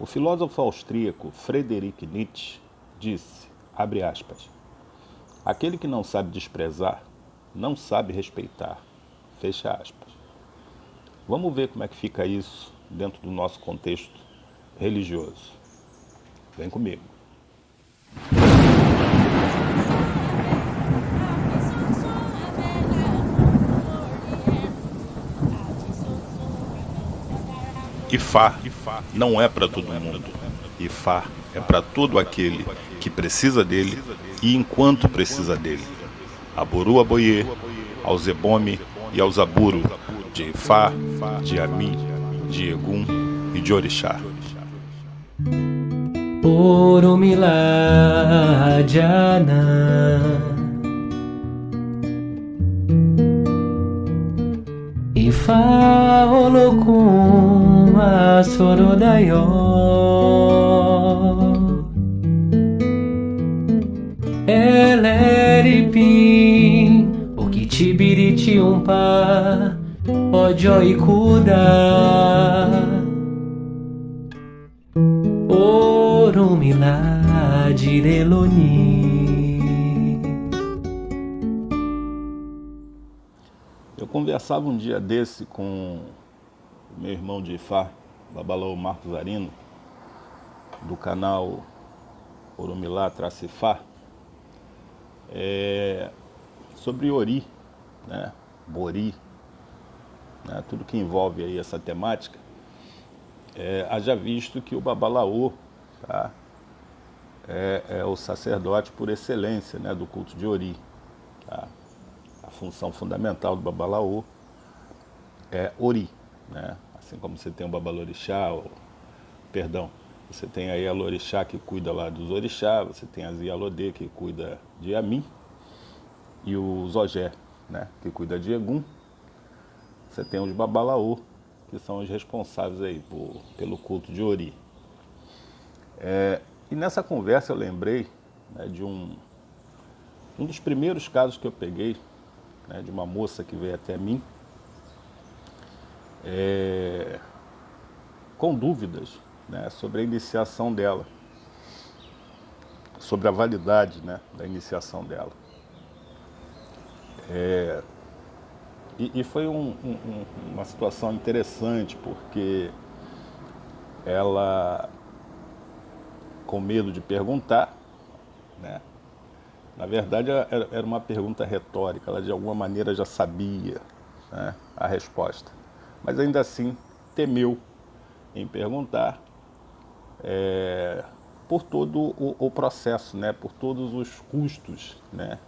O filósofo austríaco Friedrich Nietzsche disse, abre aspas, aquele que não sabe desprezar, não sabe respeitar, fecha aspas. Vamos ver como é que fica isso dentro do nosso contexto religioso. Vem comigo. Ifá não é para todo mundo. Ifá é para todo aquele que precisa dele e enquanto precisa dele. Aboru Aboye, ao Zebome e ao Zaburu, de Ifá, de Ami, de Egum e de Orixá. Oromilá Jana Ifá Olokun Asorodayo Eleripim Okitibiriti Umpa Ojo Ikuda Oromilá Direloni. Eu conversava um dia desse com o meu irmão de Ifá, Babalaô Marcos Arino, do canal Oromilá-Ifá, sobre Ori, né, Bori, né, tudo que envolve aí essa temática. Haja visto que o Babalaô, tá, é o sacerdote por excelência, né, do culto de Ori. Tá? A função fundamental do Babalaô é Ori, né? Assim como você tem o Babalorixá, você tem a Yalorixá que cuida lá dos orixá, você tem a Zialodê que cuida de Ami, e o Zogé, né, que cuida de Egum. Você tem os Babalaô, que são os responsáveis aí pelo culto de Ori. E nessa conversa eu lembrei, né, de um dos primeiros casos que eu peguei, né, de uma moça que veio até mim, com dúvidas, né, sobre a iniciação dela, sobre a validade, né, da iniciação dela. E foi uma situação interessante, porque ela, com medo de perguntar, né, na verdade era uma pergunta retórica, ela de alguma maneira já sabia, né, a resposta, mas ainda assim temeu em perguntar, por todo o processo, né, por todos os custos, né,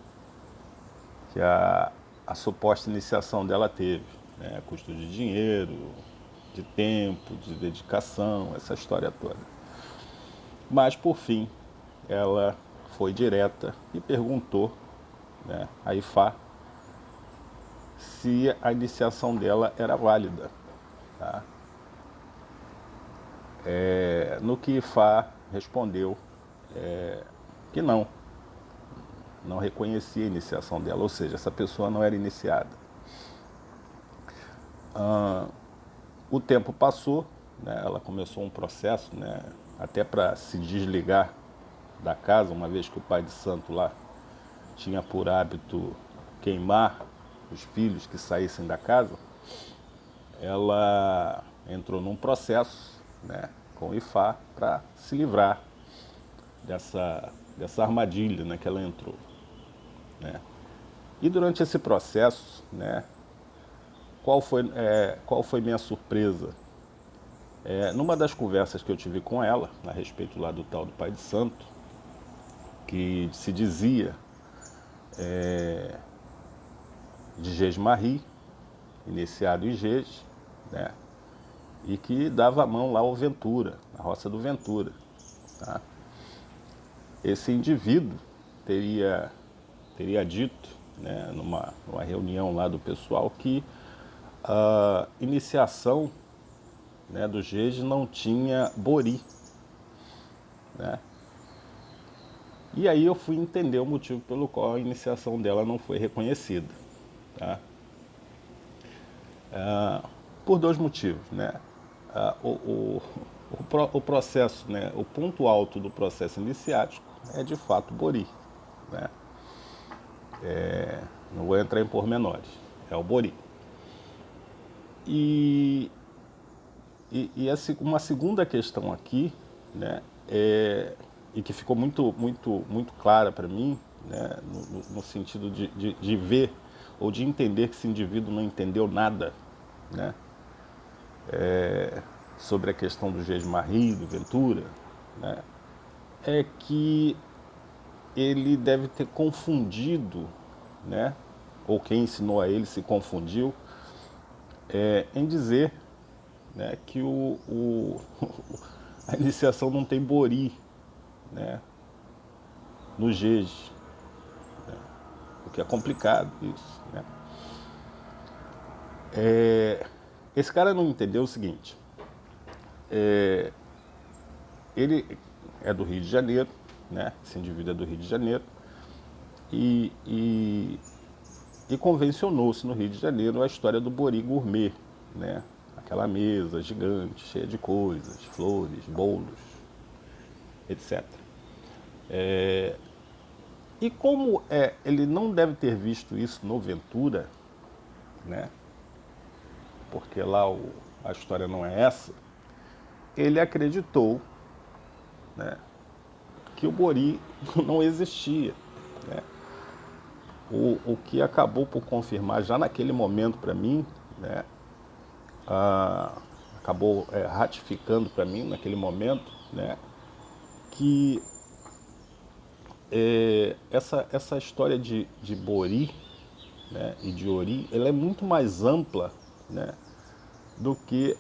que a suposta iniciação dela teve, né, custo de dinheiro, de tempo, de dedicação, essa história toda. Mas por fim, ela foi direta e perguntou, né, a Ifá se a iniciação dela era válida. Tá? No que Ifá respondeu que não reconhecia a iniciação dela, ou seja, essa pessoa não era iniciada. O tempo passou, né, ela começou um processo, né, até para se desligar da casa, uma vez que o pai de santo lá tinha por hábito queimar os filhos que saíssem da casa. Ela entrou num processo, né, com o Ifá para se livrar dessa armadilha, né, que ela entrou. Né? E durante esse processo, né, qual foi minha surpresa? Numa das conversas que eu tive com ela, a respeito lá do tal do Pai de Santo, que se dizia de Jesmarri, iniciado em Jes, né, e que dava a mão lá ao Ventura, na roça do Ventura. Tá? Esse indivíduo teria dito, né, numa reunião lá do pessoal, que a iniciação, né, do Jes não tinha Bori. Né? E aí eu fui entender o motivo pelo qual a iniciação dela não foi reconhecida. Tá? Por dois motivos. Né? o processo, né, o ponto alto do processo iniciático é de fato Bori, né? Não vou entrar em pormenores, é o Bori. E uma segunda questão aqui, né, e que ficou muito clara para mim, né, no sentido de ver ou de entender que esse indivíduo não entendeu nada, né, sobre a questão do Gesmarri, do Ventura, né, é que ele deve ter confundido, né, ou quem ensinou a ele se confundiu, em dizer, né, que a iniciação não tem Bori, né, no Gege, né, o que é complicado isso, né. Esse cara não entendeu o seguinte, ele é do Rio de Janeiro, né, esse indivíduo é do Rio de Janeiro, e convencionou-se no Rio de Janeiro a história do Bori gourmet, né, aquela mesa gigante, cheia de coisas, flores, bolos, etc. E como ele não deve ter visto isso no Ventura, né, porque lá a história não é essa, ele acreditou, né, que o Bori não existia, né. O que acabou por confirmar já naquele momento para mim, né, acabou ratificando para mim naquele momento, né, que essa história de Bori, né, e de Ori, ela é muito mais ampla, né, do que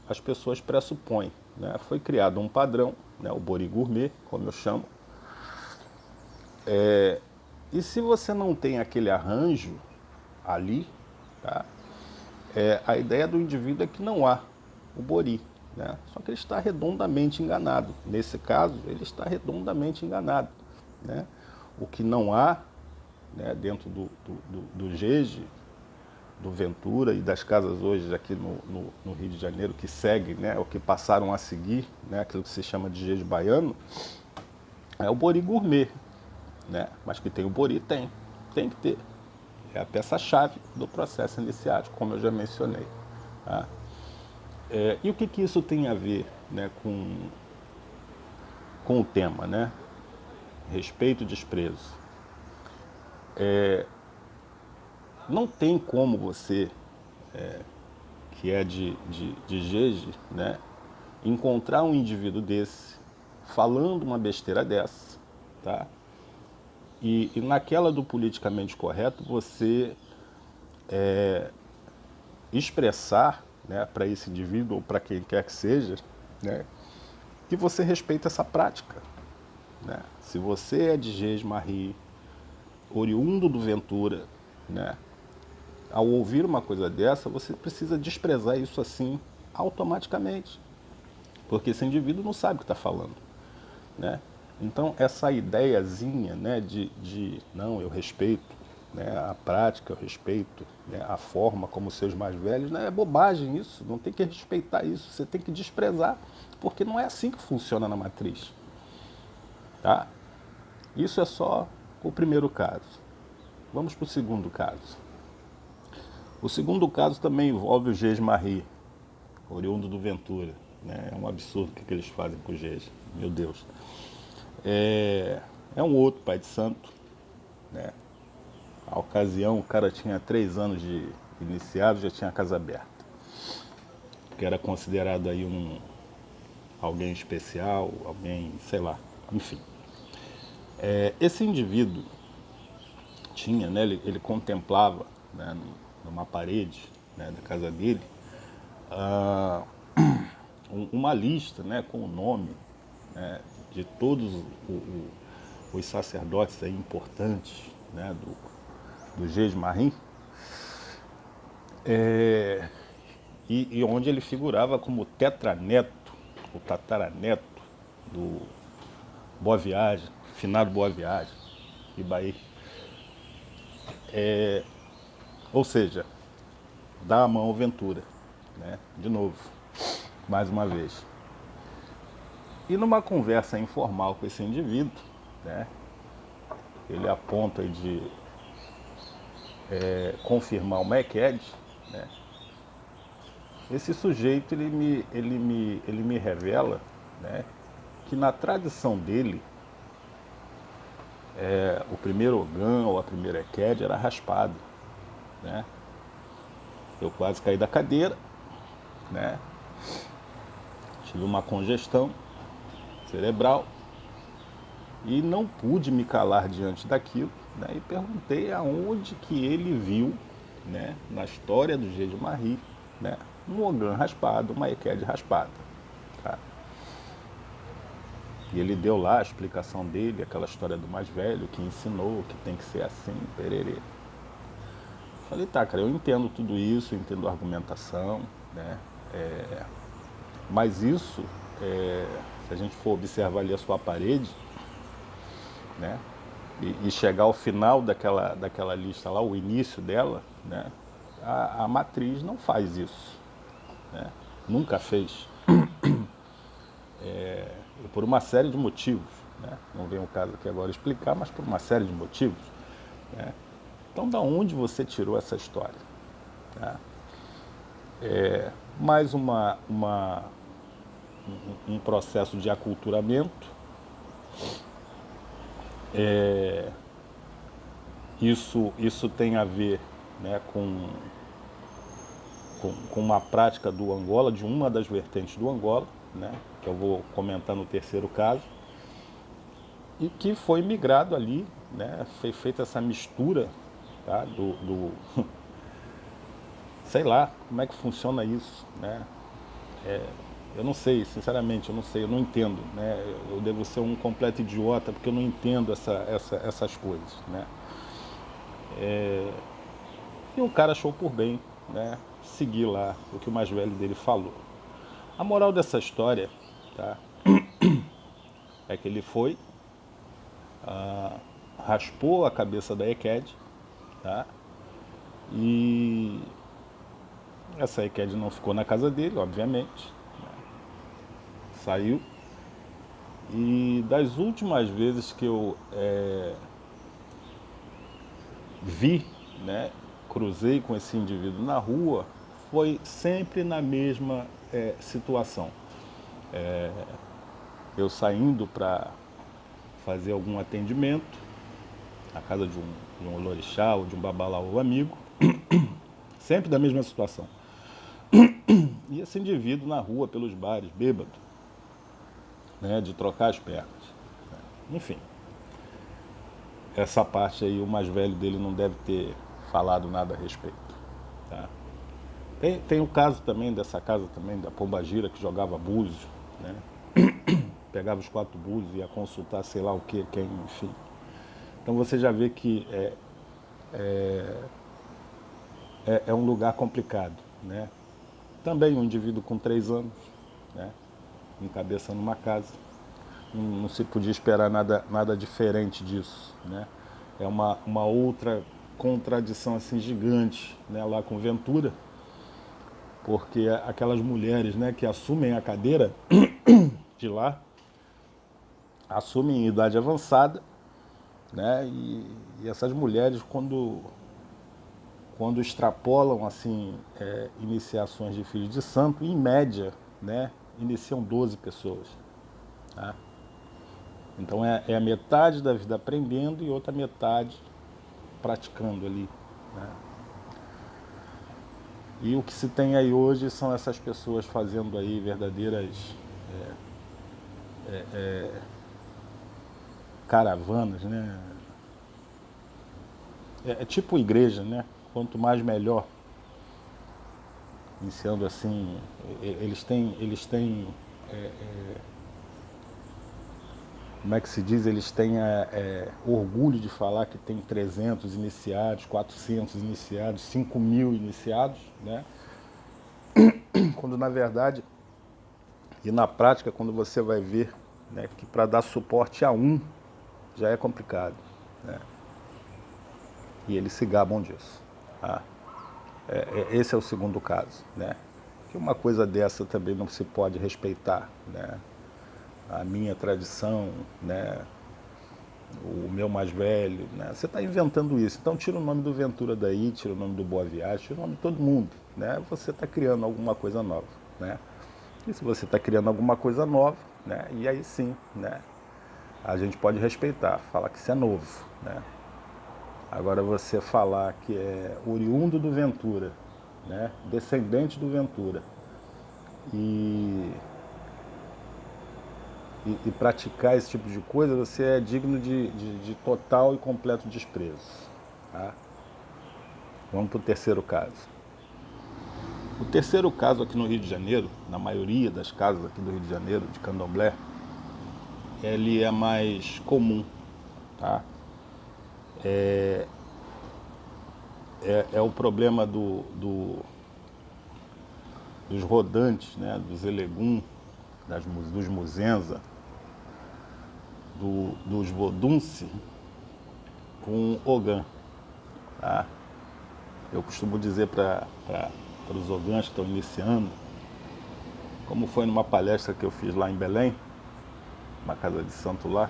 as pessoas pressupõem, né. Foi criado um padrão, né, o Bori gourmet, como eu chamo, e se você não tem aquele arranjo ali, tá, a ideia do indivíduo é que não há o Bori, né? Só que ele está redondamente enganado. Nesse caso, ele está redondamente enganado, né? O que não há, né, dentro do Gege, do Ventura e das casas hoje aqui no Rio de Janeiro que seguem, né, o que passaram a seguir, né, aquilo que se chama de Gege baiano, é o Bori gourmet, né? Mas que tem o Bori, tem que ter. É a peça-chave do processo iniciático, como eu já mencionei, tá? E o que isso tem a ver, né, com o tema, né? Respeito e desprezo. Não tem como você, que é de Gege, né, encontrar um indivíduo desse falando uma besteira dessa, tá? E naquela do politicamente correto, você expressar, né, para esse indivíduo ou para quem quer que seja, né, que você respeita essa prática, né? Se você é de Gesmarri, oriundo do Ventura, né, ao ouvir uma coisa dessa, você precisa desprezar isso assim automaticamente, porque esse indivíduo não sabe o que está falando, né? Então essa ideiazinha, né, de não, eu respeito, né, a prática, eu respeito, né, a forma como seus mais velhos, né, é bobagem isso, não tem que respeitar isso, você tem que desprezar, porque não é assim que funciona na matriz, tá? Isso é só o primeiro caso. Vamos para o segundo caso. O segundo caso também envolve o Gesmarri, oriundo do Ventura, né? É um absurdo o que eles fazem com o Gege, meu Deus. É um outro pai de santo, né? A ocasião, o cara tinha 3 anos de iniciado, já tinha a casa aberta, que era considerado aí alguém especial, alguém, sei lá, enfim. Esse indivíduo tinha, né, ele contemplava, né, numa parede, né, da casa dele, uma lista, né, com o nome, né, de todos os sacerdotes aí importantes, né, do Gesmarri, e onde ele figurava como tetraneto, o tataraneto do Boa Viagem, finado Boa Viagem, Ibaí. Ou seja, dá a mão ao Ventura, né, de novo. mais uma vez. E numa conversa informal com esse indivíduo, né, ele aponta de confirmar uma EQED, né, esse sujeito ele me revela, né, que na tradição dele, o primeiro ogã ou a primeira EQED era raspado, né? Eu quase caí da cadeira, né? Tive uma congestão cerebral e não pude me calar diante daquilo, né? E perguntei aonde que ele viu, né, na história do G de Marie, né, um ogã raspado, uma EQED raspada, tá? E ele deu lá a explicação dele, aquela história do mais velho que ensinou que tem que ser assim, pererê. Falei, tá, cara, eu entendo tudo isso, entendo a argumentação, né? Mas isso, se a gente for observar ali a sua parede, né? E chegar ao final daquela lista lá, o início dela, né? A matriz não faz isso, né? Nunca fez. Por uma série de motivos, né? Não vem o caso aqui agora explicar, mas por uma série de motivos, né? Então, da onde você tirou essa história? Tá? Mais um processo de aculturamento. Isso tem a ver, né, com uma prática do Angola, de uma das vertentes do Angola, né, que eu vou comentar no terceiro caso, e que foi migrado ali, né, foi feita essa mistura, tá, sei lá, como é que funciona isso, né? Eu não sei, sinceramente, eu não sei, eu não entendo, né? Eu devo ser um completo idiota porque eu não entendo essas coisas, né? E o cara achou por bem, né, seguir lá o que o mais velho dele falou. A moral dessa história, tá, é que ele foi, raspou a cabeça da EQED, tá, e essa EQED não ficou na casa dele, obviamente, né, saiu. E das últimas vezes que eu vi, né, cruzei com esse indivíduo na rua, foi sempre na mesma situação. Eu saindo para fazer algum atendimento na casa de um olorixá ou de um babalaô amigo, sempre da mesma situação. E esse indivíduo na rua, pelos bares, bêbado, né, de trocar as pernas. Enfim, essa parte aí o mais velho dele não deve ter falado nada a respeito. Tá? Tem o caso também dessa casa também, da Pombagira, que jogava búzio, né? Pegava os 4 búzios e ia consultar sei lá o que, quem, enfim. Então você já vê que é um lugar complicado, né? Também um indivíduo com 3 anos, né, encabeçando uma casa. Não se podia esperar nada diferente disso, né? É uma outra contradição assim gigante, né, lá com Ventura, porque aquelas mulheres, né, que assumem a cadeira de lá, assumem em idade avançada, né, e essas mulheres quando extrapolam assim iniciações de filhos de santo, em média, né, iniciam 12 pessoas, tá? Então é a metade da vida aprendendo e outra metade praticando ali, né? E o que se tem aí hoje são essas pessoas fazendo aí verdadeiras caravanas, né? É tipo igreja, né? Quanto mais melhor. Iniciando assim, eles têm como é que se diz, eles têm orgulho de falar que tem 300 iniciados, 400 iniciados, 5.000 iniciados, né? Quando na verdade, e na prática, quando você vai ver, né, que para dar suporte a um já é complicado, né? E eles se gabam disso, tá? Esse é o segundo caso, né? que uma coisa dessa também não se pode respeitar, né? A minha tradição, né? O meu mais velho, né? Você está inventando isso, então tira o nome do Ventura daí, tira o nome do Boa Viagem, tira o nome de todo mundo, né? Você está criando alguma coisa nova, né? E se você está criando alguma coisa nova, né? E aí sim, né? A gente pode respeitar, falar que isso é novo, né? Agora você falar que é oriundo do Ventura, né? Descendente do Ventura e praticar esse tipo de coisa, você é digno de total e completo desprezo. Tá? Vamos para o terceiro caso. O terceiro caso aqui no Rio de Janeiro, na maioria das casas aqui do Rio de Janeiro, de candomblé, ele é mais comum. Tá? É o problema dos rodantes, né? Dos elegum, dos muzenza, dos vodunce com Ogã. Tá? Eu costumo dizer para os ogãs que estão iniciando, como foi numa palestra que eu fiz lá em Belém, uma casa de santo lá,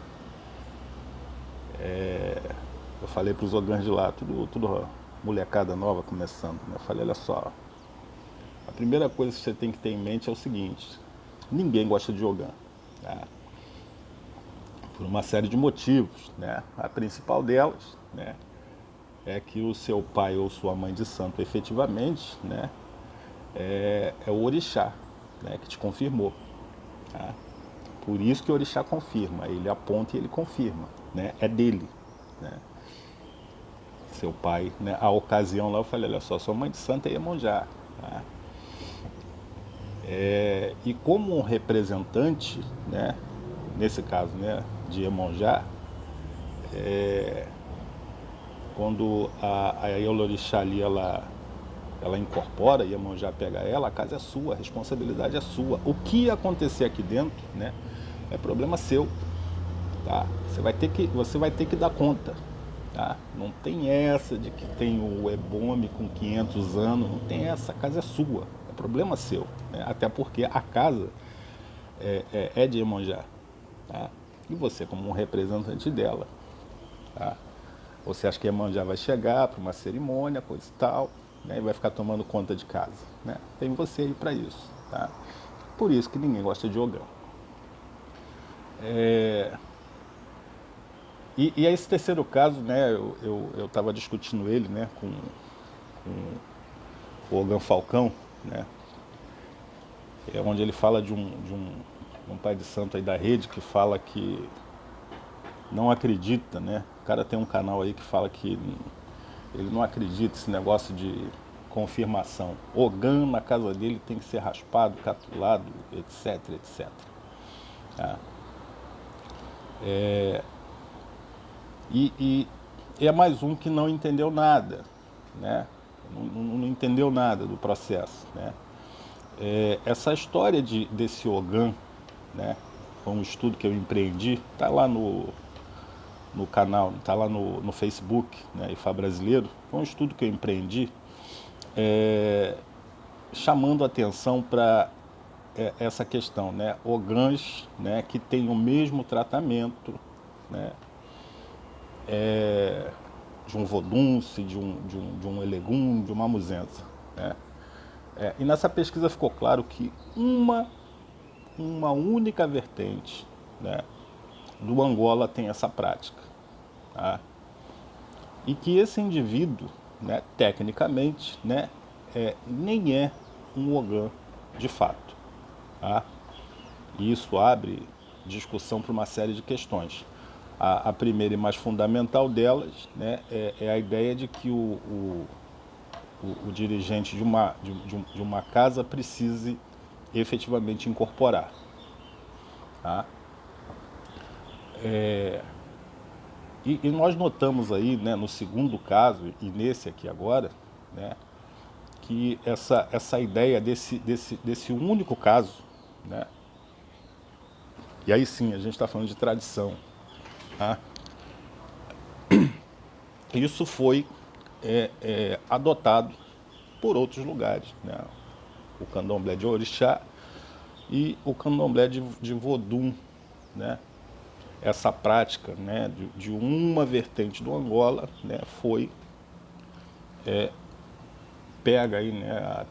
eu falei para os ogãs de lá, tudo molecada nova começando, né? Eu falei, olha só, a primeira coisa que você tem que ter em mente é o seguinte, ninguém gosta de ogã. Tá? Por uma série de motivos, né? A principal delas, né, é que o seu pai ou sua mãe de santo, efetivamente, né, é o orixá, né, que te confirmou. Tá? Por isso que o orixá confirma, ele aponta e ele confirma, né, é dele. Né? Seu pai, né, a ocasião lá eu falei, olha só, sua mãe de santo é Iemonjá. Tá? E como um representante, né, nesse caso, né, de Iemonjá, quando a Iolorixá ali, ela incorpora, Iemonjá pega ela, a casa é sua, a responsabilidade é sua. O que acontecer aqui dentro, né, é problema seu. Tá? Você vai ter que dar conta. Tá? Não tem essa de que tem o Ebome com 500 anos, não tem essa, a casa é sua, é problema seu. Né? Até porque a casa é de Iemonjá. Tá? E você, como um representante dela, tá? Você acha que Iemonjá vai chegar para uma cerimônia, coisa e tal, né? E vai ficar tomando conta de casa. Né? Tem você aí para isso. Tá? Por isso que ninguém gosta de ogã. E esse terceiro caso, né, eu estava discutindo ele, né, com o Ogã Falcão, né, onde ele fala de um pai de santo aí da rede que fala que não acredita, né? O cara tem um canal aí que fala que ele não acredita nesse negócio de confirmação. Ogã na casa dele tem que ser raspado, catulado, etc, etc. Tá? E é mais um que não entendeu nada, né? Não entendeu nada do processo, né? Essa história desse Ogã, né? Foi um estudo que eu empreendi, tá lá no canal, tá lá no Facebook, né? IFA Brasileiro. Foi um estudo que eu empreendi, chamando atenção para essa questão, né? Ogãs, né? Que tem o mesmo tratamento, né? De um vodunce, de um elegum, de uma muzenza. Né? E nessa pesquisa ficou claro que uma única vertente, né, do Angola tem essa prática. Tá? E que esse indivíduo, né, tecnicamente, né, nem é um Ogã de fato. Tá? E isso abre discussão para uma série de questões. A primeira e mais fundamental delas, né, é a ideia de que o dirigente de uma casa precise efetivamente incorporar. Tá? E nós notamos aí, né, no segundo caso, e nesse aqui agora, né, que essa ideia desse único caso, né, e aí sim, a gente está falando de tradição. Tá? Isso foi adotado por outros lugares. Né? o candomblé de orixá e o candomblé de vodum, né? Essa prática, né, de uma vertente do Angola, né, foi pega aí, né,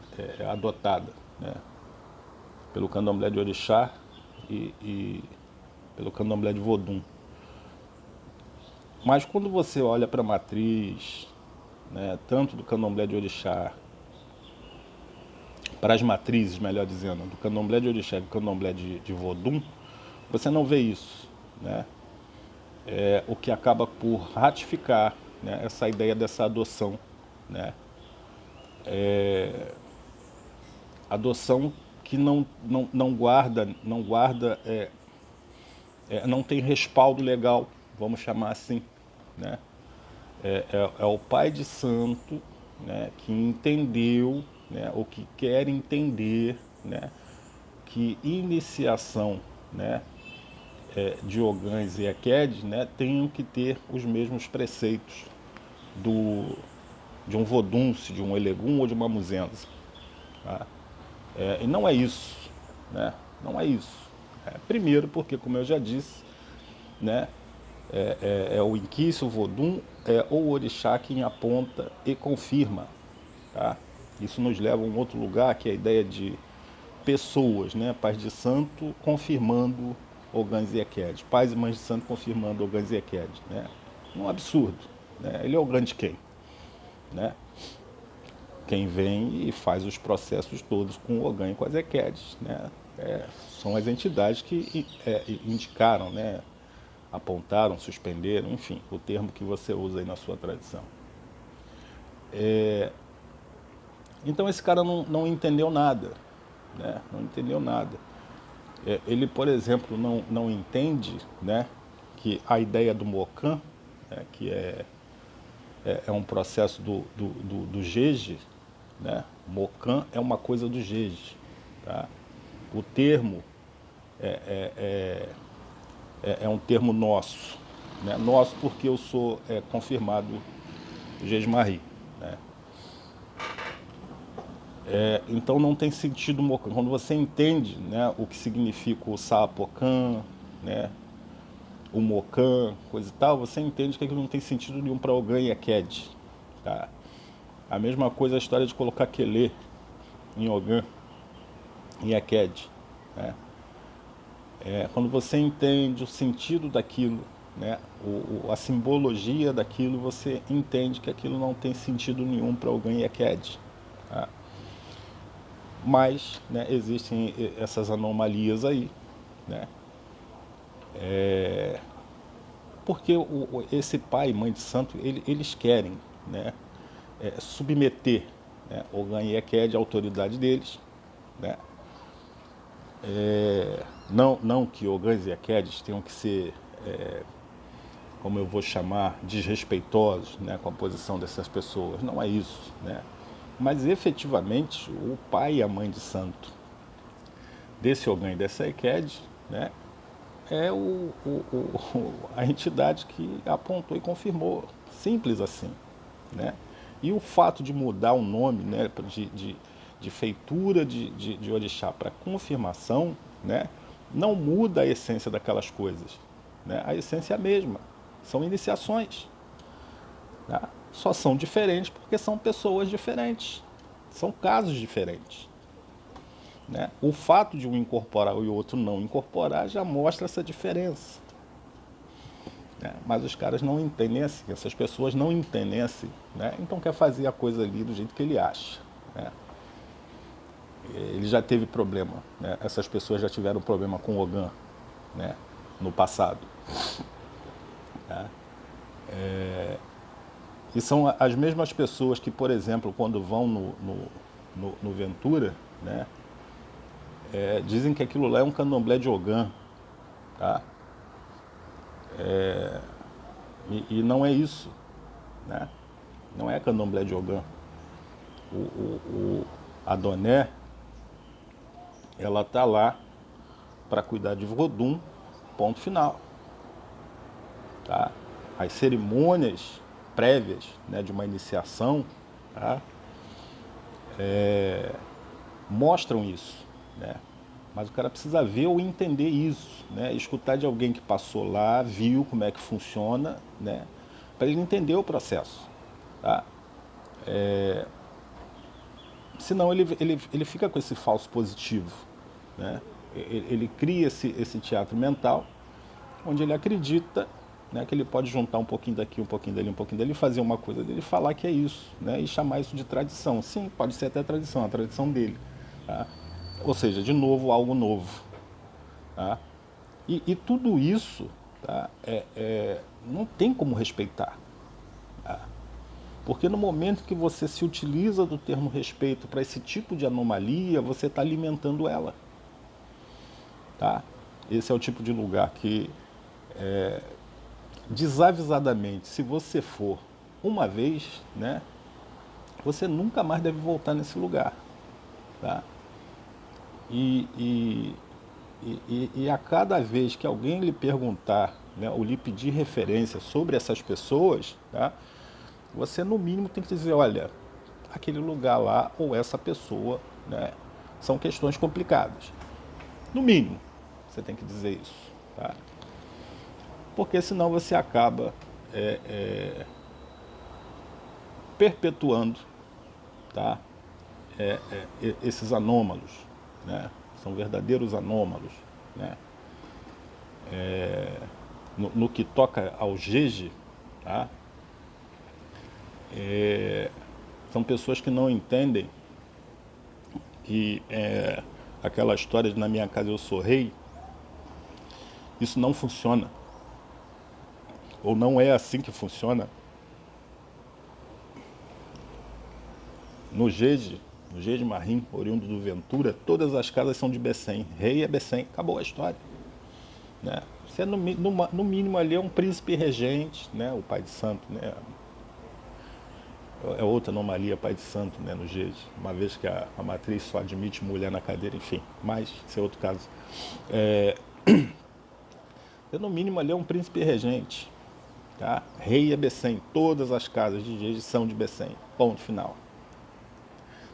adotada, né, pelo candomblé de orixá e pelo candomblé de vodum. Mas quando você olha para a matriz, né, tanto do candomblé de orixá, para as matrizes, melhor dizendo, do candomblé de orixá e do candomblé de vodum, você não vê isso, né? O que acaba por ratificar, né, essa ideia dessa adoção, né? Adoção que não guarda, não tem respaldo legal, vamos chamar assim, né? É o pai de santo, né, que entendeu, né, ou que quer entender, né, que iniciação, né, de Ogãs e Eked, né, tenham que ter os mesmos preceitos de um vodunce, de um elegum ou de uma muzenza. Tá? E não é isso, né? Não é isso. Primeiro porque, como eu já disse, né, o inquice, o vodum, é o orixá quem aponta e confirma. Tá? Isso nos leva a um outro lugar, que é a ideia de pessoas, né? Pais de santo confirmando Ogãs e Eked, pais e mães de santo confirmando Ogãs e Eked, né? Um absurdo, né? Ele é o grande quem, né? Quem vem e faz os processos todos com o Ogã e com as Ekedes, né? São as entidades que indicaram, né? Apontaram, suspenderam, enfim, o termo que você usa aí na sua tradição. Então esse cara não entendeu nada, né? Não entendeu nada. Ele, por exemplo, não entende, né, que a ideia do Mocan, né, que é um processo do Jeje, né? Mocan é uma coisa do Jeje. Tá? O termo é um termo nosso, né? Nosso porque eu sou confirmado Jejmari, né? Então não tem sentido Mocan. Quando você entende, né, o que significa o Saapocan, né, o Mocan, coisa e tal, você entende que aquilo não tem sentido nenhum para Ogã e Eked. Tá? A mesma coisa a história de colocar Quelê em Ogã e Eked. Né? Quando você entende o sentido daquilo, né, a simbologia daquilo, você entende que aquilo não tem sentido nenhum para Ogã e Eked. Tá? Mas, né, existem essas anomalias aí, né? Porque esse pai e mãe de santo, eles querem, né, submeter, né, Ogã e Eked à autoridade deles, né? Não que Ogãs e Ekedes tenham que ser, como eu vou chamar, desrespeitosos, né, com a posição dessas pessoas, não é isso, né? Mas efetivamente o pai e a mãe de santo desse Ogã e dessa Eked, né, é a entidade que apontou e confirmou, simples assim, né? E o fato de mudar o nome, né, de feitura de orixá para confirmação, né, não muda a essência daquelas coisas, né? A essência é a mesma, são iniciações, né? Só são diferentes porque são pessoas diferentes, são casos diferentes, né? O fato de um incorporar e o outro não incorporar já mostra essa diferença, né? Mas os caras não entendem assim, essas pessoas não entendem assim, né? Então quer fazer a coisa ali do jeito que ele acha, né? Ele já teve problema, né? Essas pessoas já tiveram problema com o Ogã, né, no passado. Tá? E são as mesmas pessoas que, por exemplo, quando vão no Ventura, né, dizem que aquilo lá é um candomblé de Ogã. Tá? E não é isso, né? Não é candomblé de Ogã. A Doné, ela está lá para cuidar de Vodum, ponto final. Tá? As cerimônias prévias, né, de uma iniciação, tá, mostram isso, né? Mas o cara precisa ver ou entender isso, né? Escutar de alguém que passou lá, viu como é que funciona, né? Para ele entender o processo, tá? Senão ele fica com esse falso positivo, né? Ele cria esse teatro mental, onde ele acredita, né, que ele pode juntar um pouquinho daqui, um pouquinho dali, um pouquinho dali, fazer uma coisa dele, falar que é isso, né, e chamar isso de tradição. Sim, pode ser até tradição, a tradição dele. Tá? Ou seja, de novo, algo novo. Tá? E tudo isso, tá, não tem como respeitar. Tá? Porque no momento que você se utiliza do termo respeito para esse tipo de anomalia, você está alimentando ela. Tá? Esse é o tipo de lugar que, desavisadamente, se você for uma vez, né, você nunca mais deve voltar nesse lugar. Tá? E a cada vez que alguém lhe perguntar, né, ou lhe pedir referência sobre essas pessoas, tá, você no mínimo tem que dizer, olha, aquele lugar lá ou essa pessoa, né, são questões complicadas. No mínimo, você tem que dizer isso. Tá? Porque senão você acaba perpetuando, tá, esses anômalos, né? São verdadeiros anômalos, né? No que toca ao jeje, tá? São pessoas que não entendem que aquela história de na minha casa eu sou rei, isso não funciona. Ou não é assim que funciona. No jeje Marim, oriundo do Ventura, todas as casas são de Bessem. Rei é Bessem, acabou a história. Né? Você no mínimo ali é um príncipe regente, né? O pai de santo, né? É outra anomalia, pai de santo, né? No jeje, uma vez que a matriz só admite mulher na cadeira, enfim, mas esse é outro caso. No mínimo ali é um príncipe regente. Tá? Rei é Bessem, todas as casas de jeje são de Bessem, ponto final.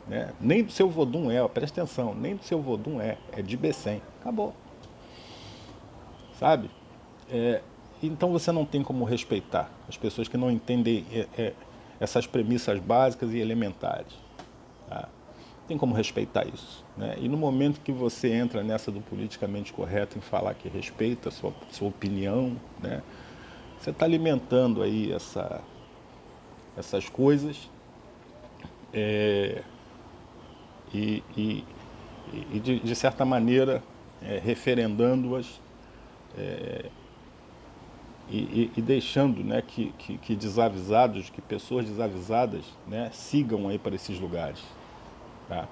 Né? Nem do seu Vodum presta atenção, nem do seu Vodum é de Bessem, acabou. Sabe? Então você não tem como respeitar as pessoas que não entendem essas premissas básicas e elementares. Tá? Tem como respeitar isso. Né? E no momento que você entra nessa do politicamente correto em falar que respeita a sua opinião, né? Você está alimentando aí essas coisas e de certa maneira, referendando-as e deixando, né, que desavisados, que pessoas desavisadas, né, sigam aí para esses lugares. Tá?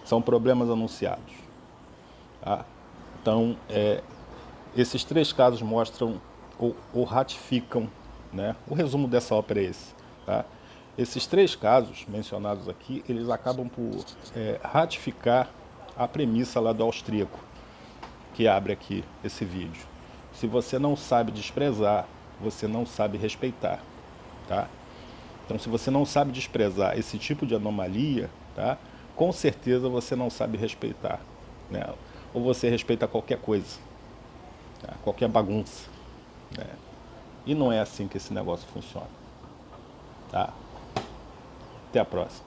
São problemas anunciados. Tá? Então, esses 3 casos mostram ou ratificam, né? O resumo dessa ópera é esse. Tá? Esses 3 casos mencionados aqui, eles acabam por ratificar a premissa lá do austríaco, que abre aqui esse vídeo. Se você não sabe desprezar, você não sabe respeitar. Tá? Então, se você não sabe desprezar esse tipo de anomalia, tá? Com certeza você não sabe respeitar. Né? Ou você respeita qualquer coisa, tá? Qualquer bagunça. Né? E não é assim que esse negócio funciona. Tá? Até a próxima.